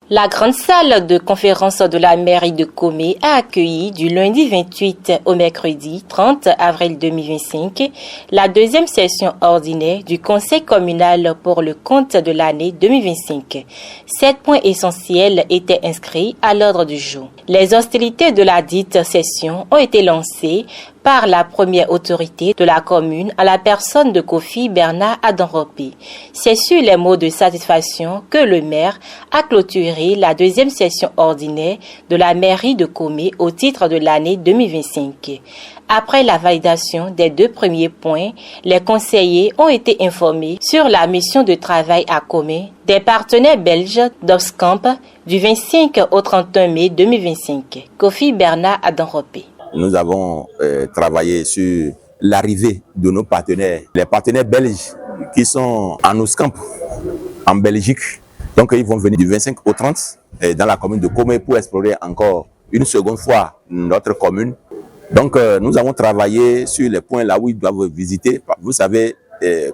La grande salle de conférence de la mairie de Komé a accueilli du lundi 28 au mercredi 30 avril 2025 la deuxième session ordinaire du conseil communal pour le compte de l'année 2025. 7 points essentiels étaient inscrits à l'ordre du jour. Les hostilités de la dite session ont été lancées par la première autorité de la commune à la personne de Kofi Bernard Adanropé. C'est sur les mots de satisfaction que le maire a clôturé la deuxième session ordinaire de la mairie de Komé au titre de l'année 2025. Après la validation des 2 premiers points, les conseillers ont été informés sur la mission de travail à Komé des partenaires belges d'Obscamp du 25 au 31 mai 2025. Kofi Bernard Adanropé. Nous avons travaillé sur l'arrivée de nos partenaires, les partenaires belges qui sont en Obscamp, en Belgique. Donc ils vont venir du 25 au 30 dans la commune de Komé pour explorer encore une seconde fois notre commune. Donc nous avons travaillé sur les points là où ils doivent visiter. Vous savez,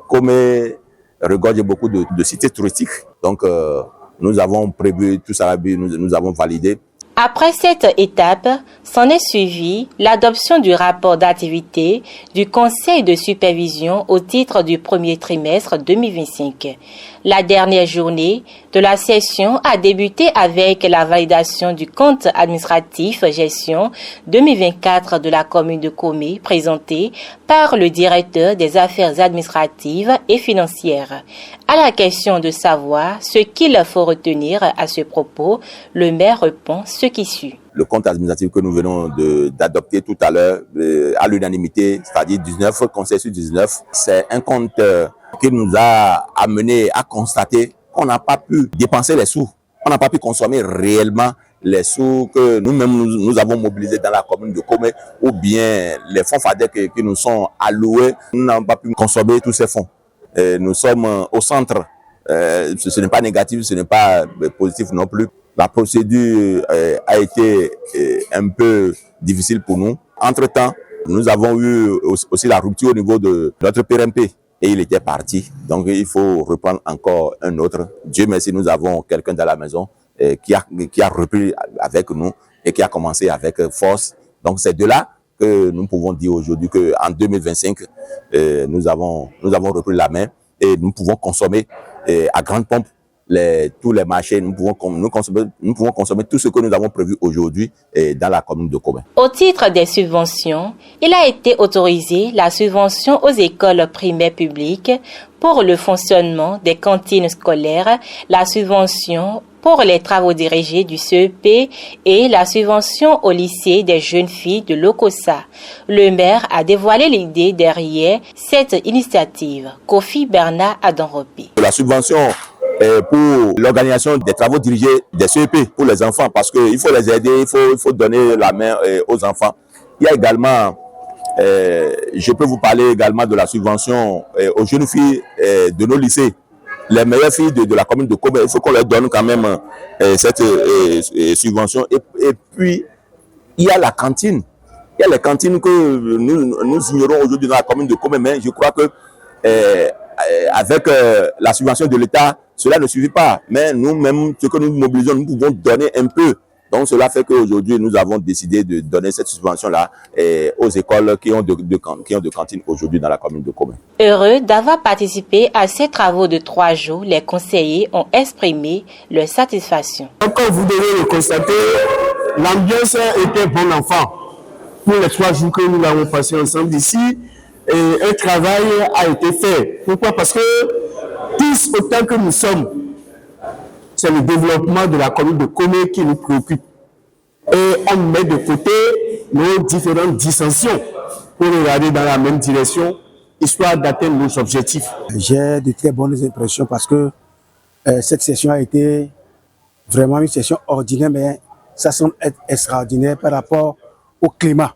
Komé regorge beaucoup de cités touristiques. Donc nous avons prévu tout ça, nous avons validé. Après cette étape, s'en est suivi l'adoption du rapport d'activité du Conseil de supervision au titre du premier trimestre 2025. La dernière journée de la session a débuté avec la validation du compte administratif gestion 2024 de la commune de Komé, présenté par le directeur des affaires administratives et financières. À la question de savoir ce qu'il faut retenir à ce propos, le maire répond ce qui suit. Le compte administratif que nous venons d'adopter tout à l'heure à l'unanimité, c'est-à-dire 19 conseils sur 19, c'est un compte qui nous a amené à constater qu'on n'a pas pu dépenser les sous, on n'a pas pu consommer réellement les sous que nous-mêmes nous avons mobilisés dans la commune de Komé ou bien les fonds FADEC qui nous sont alloués, nous n'avons pas pu consommer tous ces fonds. Nous sommes au centre, ce n'est pas négatif, ce n'est pas positif non plus. La procédure a été un peu difficile pour nous. Entre-temps, nous avons eu aussi la rupture au niveau de notre PRMP et il était parti. Donc il faut reprendre encore un autre. Dieu merci, nous avons quelqu'un dans la maison qui a repris avec nous et qui a commencé avec force. Donc c'est de là que nous pouvons dire aujourd'hui qu'en 2025, nous avons repris la main et nous pouvons consommer à grande pompe tous les marchés, nous pouvons consommer tout ce que nous avons prévu aujourd'hui dans la commune de Komé. Au titre des subventions, il a été autorisé la subvention aux écoles primaires publiques pour le fonctionnement des cantines scolaires, la subvention pour les travaux dirigés du CEP et la subvention au lycée des jeunes filles de l'Okosa. Le maire a dévoilé l'idée derrière cette initiative. Kofi Bernard Adanropé. La subvention pour l'organisation des travaux dirigés des CEP pour les enfants, parce qu'il faut les aider, il faut donner la main aux enfants. Il y a également, je peux vous parler également de la subvention aux jeunes filles de nos lycées. Les meilleures filles de la commune de Komé, il faut qu'on leur donne quand même cette subvention. Et puis, il y a la cantine. Il y a les cantines que nous ignorons aujourd'hui dans la commune de Komé, mais je crois que avec la subvention de l'État, cela ne suffit pas. Mais nous-mêmes, ce que nous mobilisons, nous pouvons donner un peu. Donc cela fait qu'aujourd'hui, nous avons décidé de donner cette subvention-là aux écoles qui ont de cantines aujourd'hui dans la commune de Komé. Heureux d'avoir participé à ces travaux de 3 jours, les conseillers ont exprimé leur satisfaction. Comme vous devez le constater, l'ambiance était bon enfant. Pour les 3 jours que nous avons passés ensemble ici, et un travail a été fait. Pourquoi? Parce que tous autant que nous sommes, c'est le développement de la commune de Komé qui nous préoccupe. Et on met de côté nos différentes dissensions pour regarder dans la même direction, histoire d'atteindre nos objectifs. J'ai de très bonnes impressions parce que cette session a été vraiment une session ordinaire, mais ça semble être extraordinaire par rapport au climat.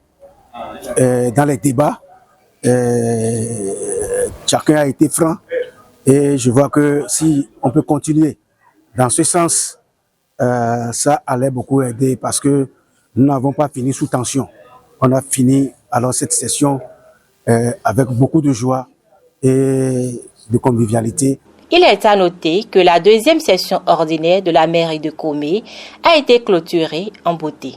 Dans les débats, chacun a été franc et je vois que si on peut continuer dans ce sens, ça allait beaucoup aider parce que nous n'avons pas fini sous tension. On a fini alors cette session avec beaucoup de joie et de convivialité. Il est à noter que la deuxième session ordinaire de la mairie de Komé a été clôturée en beauté.